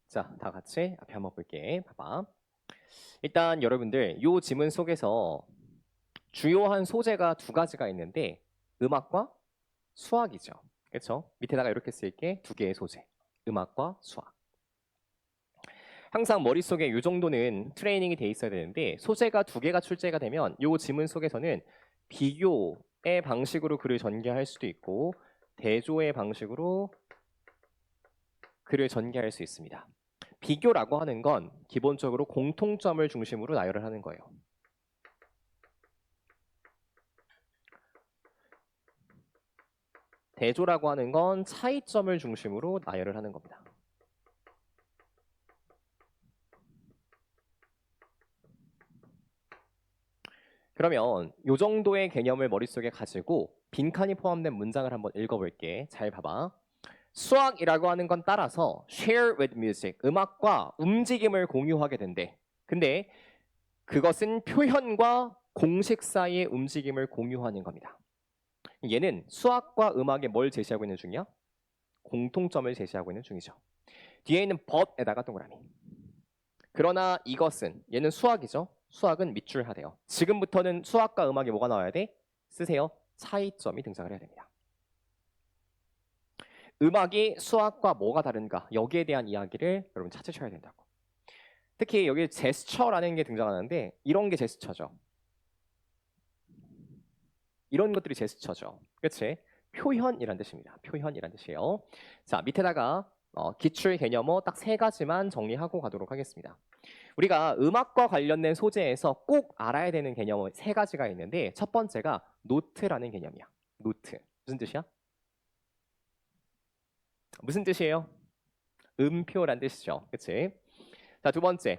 자, 다 같이 앞에 한번 볼게. 봐봐. 일단 여러분들 이 지문 속에서 주요한 소재가 두 가지가 있는데 음악과 수학이죠. 그렇죠? 밑에다가 이렇게 쓸게. 두 개의 소재. 음악과 수학. 항상 머릿속에 이 정도는 트레이닝이 돼 있어야 되는데 소재가 두 개가 출제가 되면 이 지문 속에서는 비교의 방식으로 글을 전개할 수도 있고 대조의 방식으로 글을 전개할 수 있습니다. 비교라고 하는 건 기본적으로 공통점을 중심으로 나열을 하는 거예요. 대조라고 하는 건 차이점을 중심으로 나열을 하는 겁니다. 그러면 이 정도의 개념을 머릿속에 가지고 빈칸이 포함된 문장을 한번 읽어볼게. 잘 봐봐. 수학이라고 하는 건 따라서 share with music, 음악과 움직임을 공유하게 된대. 근데 그것은 표현과 공식 사이의 움직임을 공유하는 겁니다. 얘는 수학과 음악에 뭘 제시하고 있는 중이야? 공통점을 제시하고 있는 중이죠. 뒤에 있는 but에다가 동그라미. 그러나 이것은 얘는 수학이죠. 수학은 밑줄 하대요. 지금부터는 수학과 음악에 뭐가 나와야 돼? 쓰세요. 차이점이 등장을 해야 됩니다. 음악이 수학과 뭐가 다른가? 여기에 대한 이야기를 여러분 찾으셔야 된다고. 특히 여기 제스처라는 게 등장하는데 이런 게 제스처죠. 이런 것들이 제스처죠. 그치? 표현이란 뜻입니다. 표현이란 뜻이에요. 자, 밑에다가 기출 개념어 딱 세 가지만 정리하고 가도록 하겠습니다. 우리가 음악과 관련된 소재에서 꼭 알아야 되는 개념 세 가지가 있는데 첫 번째가 노트라는 개념이야. 노트. 무슨 뜻이야? 무슨 뜻이에요? 음표란 뜻이죠. 그치? 자, 두 번째.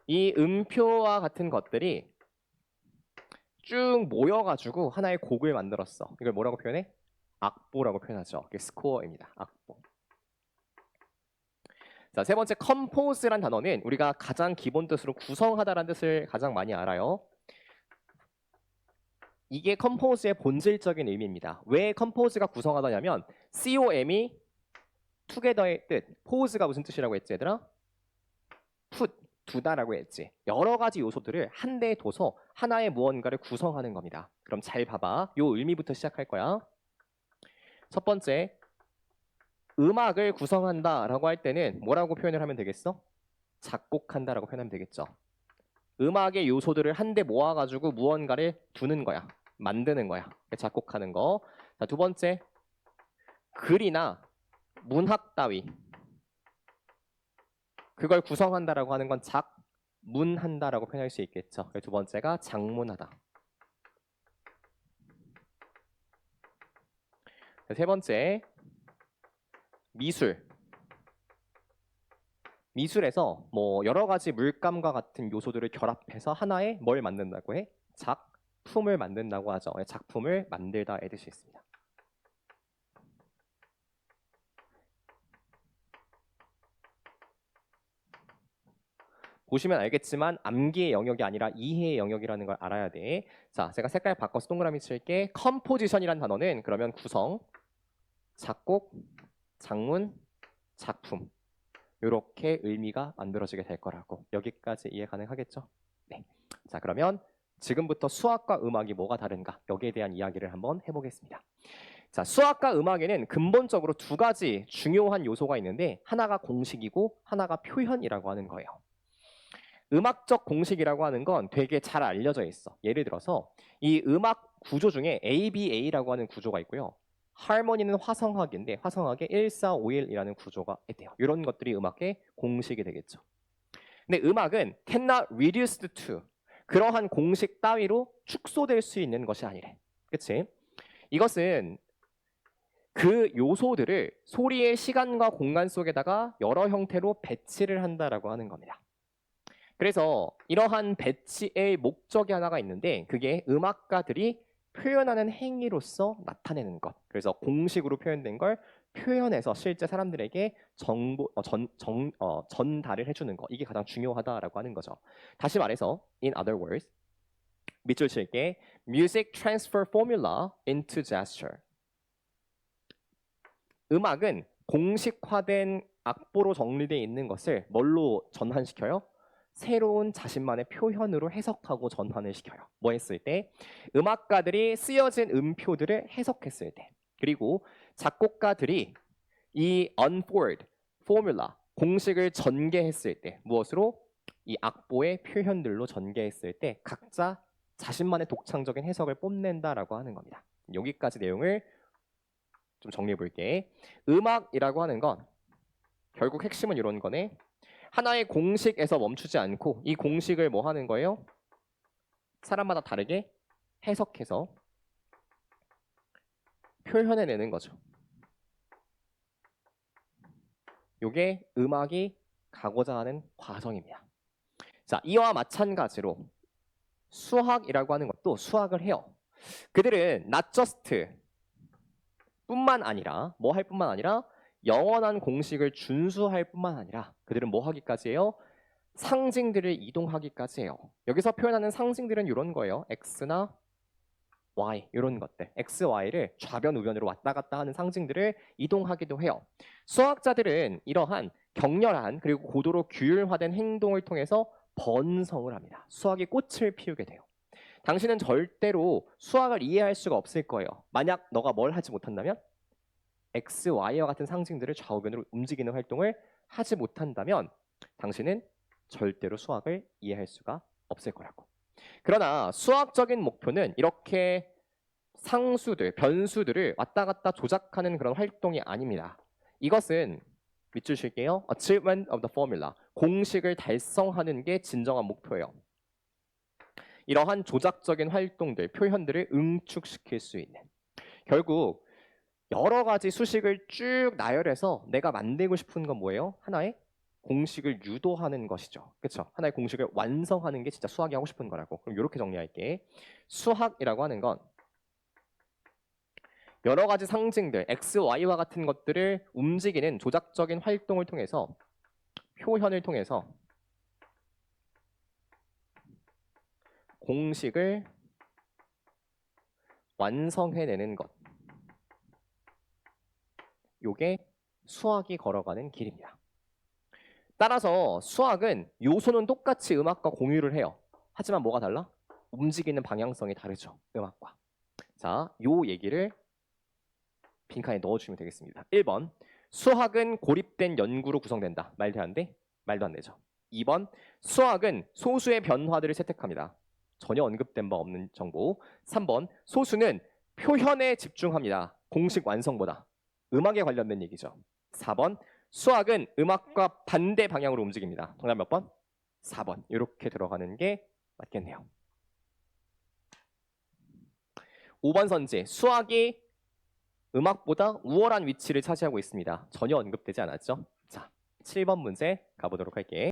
이 음표와 같은 것들이 쭉 모여가지고 하나의 곡을 만들었어. 이걸 뭐라고 표현해? 악보라고 표현하죠. 이게 스코어입니다. 악보. 자, 세 번째 compose란 단어는 우리가 가장 기본 뜻으로 구성하다라는 뜻을 가장 많이 알아요. 이게 compose의 본질적인 의미입니다. 왜 compose가 구성하다냐면 com이 together의 뜻, pose가 무슨 뜻이라고 했지 얘들아? put, 두다라고 했지. 여러 가지 요소들을 한데에 둬서 하나의 무언가를 구성하는 겁니다. 그럼 잘 봐봐. 요 의미부터 시작할 거야. 첫 번째, 음악을 구성한다라고 할 때는 뭐라고 표현을 하면 되겠어? 작곡한다라고 표현하면 되겠죠. 음악의 요소들을 한데 모아가지고 무언가를 두는 거야. 만드는 거야. 작곡하는 거. 자, 두 번째, 글이나 문학 따위. 그걸 구성한다라고 하는 건 작문한다라고 표현할 수 있겠죠. 두 번째가 작문하다. 세 번째, 미술. 미술에서 뭐 여러 가지 물감과 같은 요소들을 결합해서 하나의 뭘 만든다고 해? 작품을 만든다고 하죠. 작품을 만들다의 뜻이 있습니다. 보시면 알겠지만 암기의 영역이 아니라 이해의 영역이라는 걸 알아야 돼. 자, 제가 색깔 바꿔서 동그라미 칠게. 컴포지션이란 단어는 그러면 구성, 작곡, 작문, 작품 이렇게 의미가 만들어지게 될 거라고. 여기까지 이해 가능하겠죠? 네. 자, 그러면 지금부터 수학과 음악이 뭐가 다른가? 여기에 대한 이야기를 한번 해보겠습니다. 자, 수학과 음악에는 근본적으로 두 가지 중요한 요소가 있는데 하나가 공식이고 하나가 표현이라고 하는 거예요. 음악적 공식이라고 하는 건 되게 잘 알려져 있어. 예를 들어서 이 음악 구조 중에 ABA라고 하는 구조가 있고요. 하모니는 화성학인데 화성학에 1451이라는 구조가 있대요. 이런 것들이 음악의 공식이 되겠죠. 근데 음악은 cannot reduced to 그러한 공식 따위로 축소될 수 있는 것이 아니래. 그치? 이것은 그 요소들을 소리의 시간과 공간 속에다가 여러 형태로 배치를 한다라고 하는 겁니다. 그래서 이러한 배치의 목적이 하나가 있는데 그게 음악가들이 표현하는 행위로서 나타내는 것. 그래서 공식으로 표현된 걸 표현해서 실제 사람들에게 전달을 해주는 것. 이게 가장 중요하다라고 하는 거죠. 다시 말해서 in other words 밑줄 칠게 music transfer formula into gesture. 음악은 공식화된 악보로 정리되어 있는 것을 뭘로 전환시켜요? 새로운 자신만의 표현으로 해석하고 전환을 시켜요. 뭐 했을 때? 음악가들이 쓰여진 음표들을 해석했을 때, 그리고 작곡가들이 이 unfold, 포뮬라, 공식을 전개했을 때, 무엇으로? 이 악보의 표현들로 전개했을 때 각자 자신만의 독창적인 해석을 뽐낸다라고 하는 겁니다. 여기까지 내용을 좀 정리해 볼게. 음악이라고 하는 건 결국 핵심은 이런 거네. 하나의 공식에서 멈추지 않고 이 공식을 뭐 하는 거예요? 사람마다 다르게 해석해서 표현해내는 거죠. 이게 음악이 가고자 하는 과정입니다. 자, 이와 마찬가지로 수학이라고 하는 것도 수학을 해요. 그들은 not just 뿐만 아니라 뭐 할 뿐만 아니라 영원한 공식을 준수할 뿐만 아니라 그들은 뭐 하기까지 해요? 상징들을 이동하기까지 해요. 여기서 표현하는 상징들은 이런 거예요. x나 y 이런 것들. x, y를 좌변, 우변으로 왔다 갔다 하는 상징들을 이동하기도 해요. 수학자들은 이러한 격렬한 그리고 고도로 규율화된 행동을 통해서 번성을 합니다. 수학이 꽃을 피우게 돼요. 당신은 절대로 수학을 이해할 수가 없을 거예요. 만약 너가 뭘 하지 못한다면 x, y와 같은 상징들을 좌우변으로 움직이는 활동을 하지 못한다면 당신은 절대로 수학을 이해할 수가 없을 거라고. 그러나 수학적인 목표는 이렇게 상수들, 변수들을 왔다 갔다 조작하는 그런 활동이 아닙니다. 이것은 밑줄 칠게요. Achievement of the formula. 공식을 달성하는 게 진정한 목표예요. 이러한 조작적인 활동들, 표현들을 응축시킬 수 있는. 결국 여러 가지 수식을 쭉 나열해서 내가 만들고 싶은 건 뭐예요? 하나의 공식을 유도하는 것이죠. 그렇죠? 하나의 공식을 완성하는 게 진짜 수학이 하고 싶은 거라고. 그럼 이렇게 정리할게. 수학이라고 하는 건 여러 가지 상징들, x, y와 같은 것들을 움직이는 조작적인 활동을 통해서 표현을 통해서 공식을 완성해내는 것. 요게 수학이 걸어가는 길입니다. 따라서 수학은 요소는 똑같이 음악과 공유를 해요. 하지만 뭐가 달라? 움직이는 방향성이 다르죠. 음악과. 자, 요 얘기를 빈칸에 넣어주시면 되겠습니다. 1번, 수학은 고립된 연구로 구성된다. 말도 안 돼? 말도 안 되죠. 2번, 수학은 소수의 변화들을 채택합니다. 전혀 언급된 바 없는 정보. 3번, 소수는 표현에 집중합니다. 공식 완성보다. 음악에 관련된 얘기죠. 4번, 수학은 음악과 반대 방향으로 움직입니다. 정답 몇 번? 4번. 이렇게 들어가는 게 맞겠네요. 5번 선지, 수학이 음악보다 우월한 위치를 차지하고 있습니다. 전혀 언급되지 않았죠? 자, 7번 문제 가보도록 할게요.